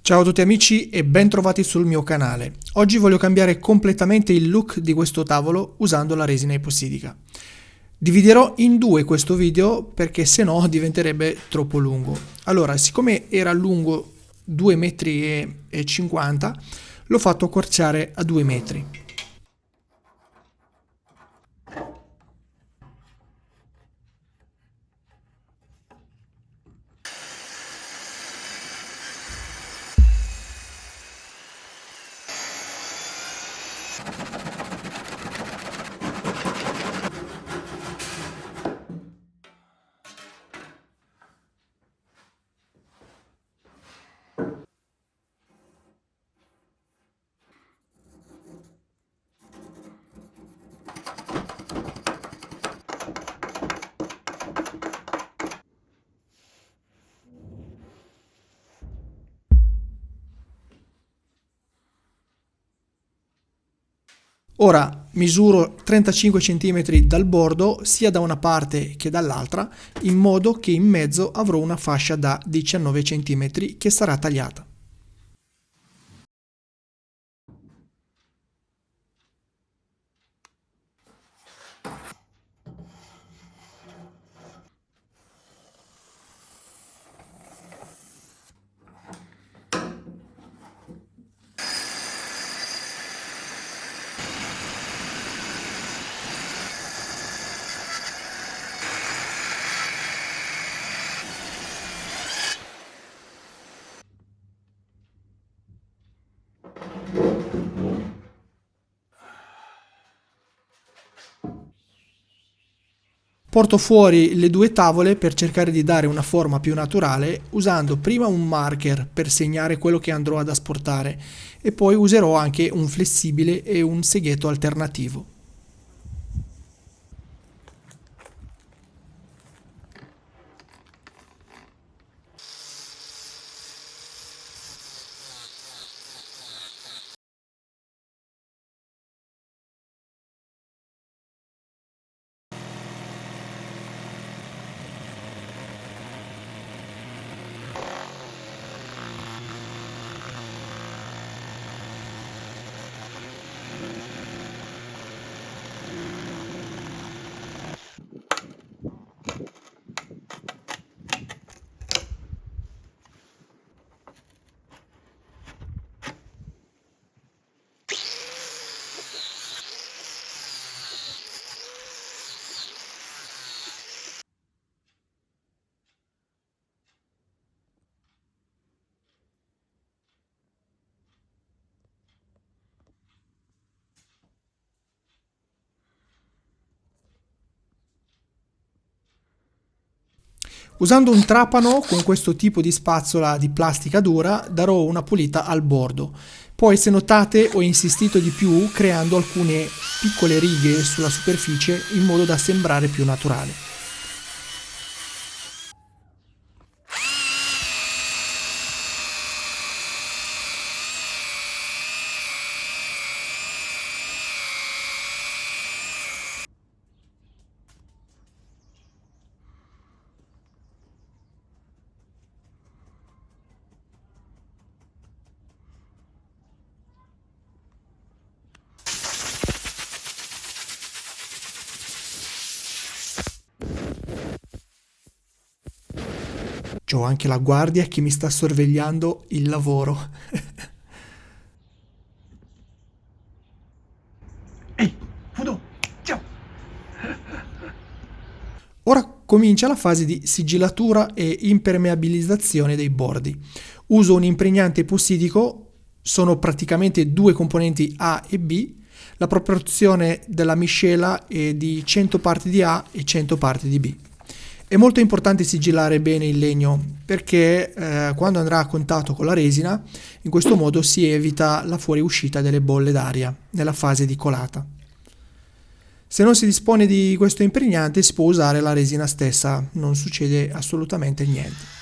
Ciao a tutti amici e ben trovati sul mio canale. Oggi voglio cambiare completamente il look di questo tavolo usando la resina epossidica. Dividerò in due questo video perché se no diventerebbe troppo lungo. Allora, siccome era lungo 2,50 m, l'ho fatto accorciare a 2 metri. Ora misuro 35 cm dal bordo sia da una parte che dall'altra, in modo che in mezzo avrò una fascia da 19 cm che sarà tagliata. Porto fuori le due tavole per cercare di dare una forma più naturale usando prima un marker per segnare quello che andrò ad asportare e poi userò anche un flessibile e un seghetto alternativo. Usando un trapano con questo tipo di spazzola di plastica dura darò una pulita al bordo. Poi, se notate, ho insistito di più creando alcune piccole righe sulla superficie in modo da sembrare più naturale. C'ho anche la guardia che mi sta sorvegliando il lavoro. Ehi, Fudo, ciao! Ora comincia la fase di sigillatura e impermeabilizzazione dei bordi. Uso un impregnante epossidico, sono praticamente due componenti A e B. La proporzione della miscela è di 100 parti di A e 100 parti di B. È molto importante sigillare bene il legno perché quando andrà a contatto con la resina, in questo modo si evita la fuoriuscita delle bolle d'aria nella fase di colata. Se non si dispone di questo impregnante si può usare la resina stessa, non succede assolutamente niente.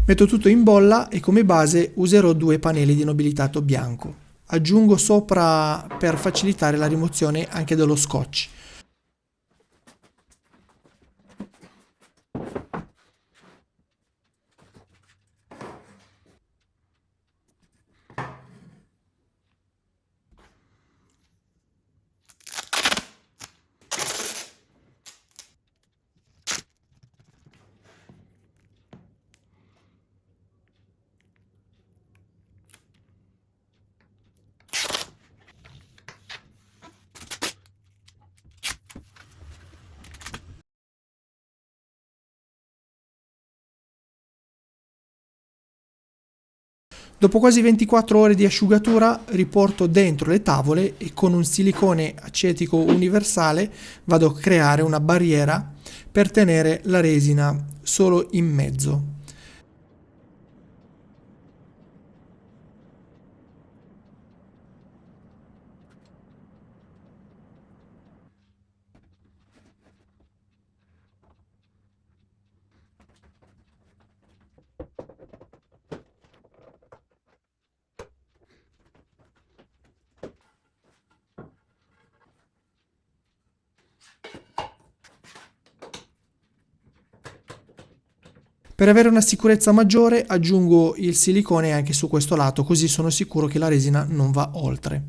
Metto tutto in bolla e come base userò 2 pannelli di nobilitato bianco. Aggiungo sopra per facilitare la rimozione anche dello scotch. Dopo quasi 24 ore di asciugatura riporto dentro le tavole e con un silicone acetico universale vado a creare una barriera per tenere la resina solo in mezzo. Per avere una sicurezza maggiore aggiungo il silicone anche su questo lato, così sono sicuro che la resina non va oltre.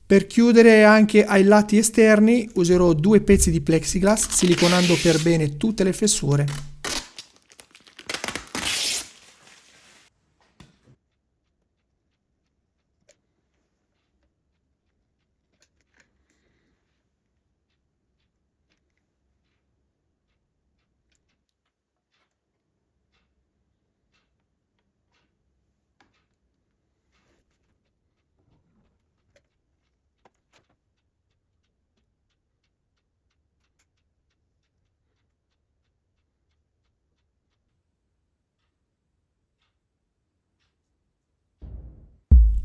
Per chiudere anche ai lati esterni userò 2 pezzi di plexiglass siliconando per bene tutte le fessure.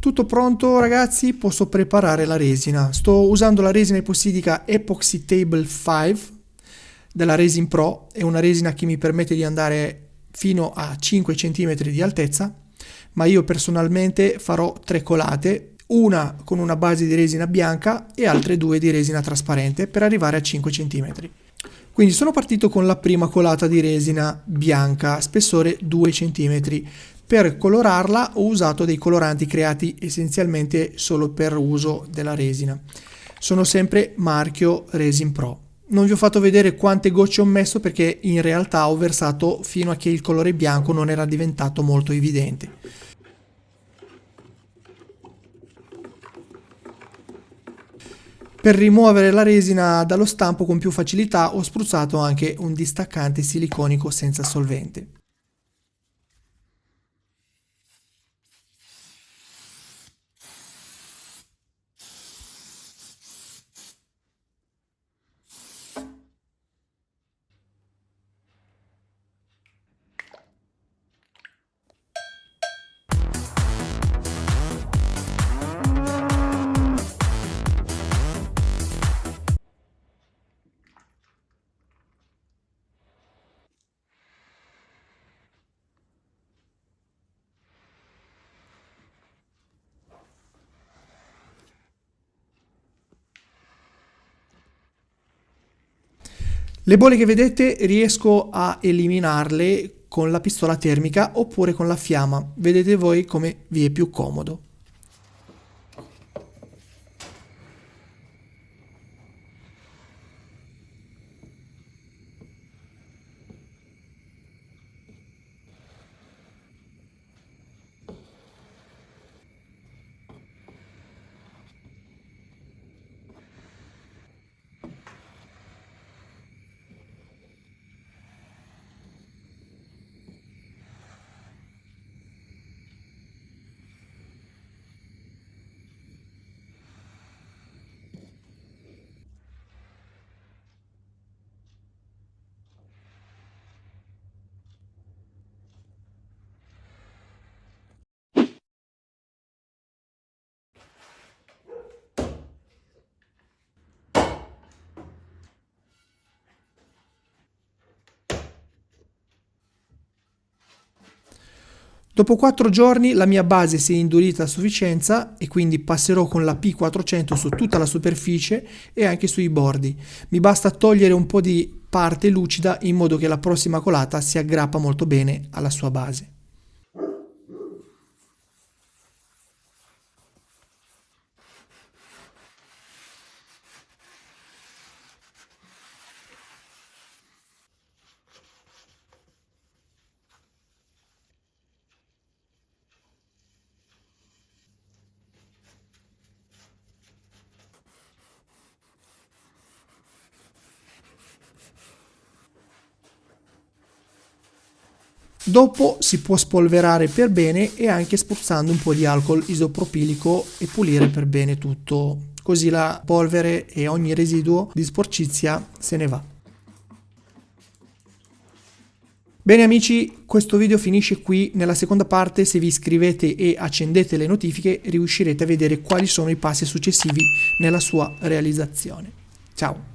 Tutto pronto ragazzi, posso preparare la resina. Sto usando la resina epossidica Epoxy Table 5 della Resin Pro, è una resina che mi permette di andare fino a 5 cm di altezza, ma io personalmente farò 3 colate, una con una base di resina bianca e altre 2 di resina trasparente per arrivare a 5 cm. Quindi sono partito con la prima colata di resina bianca, spessore 2 cm. Per colorarla ho usato dei coloranti creati essenzialmente solo per uso della resina. Sono sempre marchio Resin Pro. Non vi ho fatto vedere quante gocce ho messo perché in realtà ho versato fino a che il colore bianco non era diventato molto evidente. Per rimuovere la resina dallo stampo con più facilità ho spruzzato anche un distaccante siliconico senza solvente. Le bolle che vedete riesco a eliminarle con la pistola termica oppure con la fiamma, vedete voi come vi è più comodo. Dopo 4 giorni la mia base si è indurita a sufficienza e quindi passerò con la P400 su tutta la superficie e anche sui bordi. Mi basta togliere un po' di parte lucida in modo che la prossima colata si aggrappa molto bene alla sua base. Dopo si può spolverare per bene e anche spruzzando un po' di alcol isopropilico e pulire per bene tutto, così la polvere e ogni residuo di sporcizia se ne va. Bene amici, questo video finisce qui. Nella seconda parte, se vi iscrivete e accendete le notifiche, riuscirete a vedere quali sono i passi successivi nella sua realizzazione. Ciao!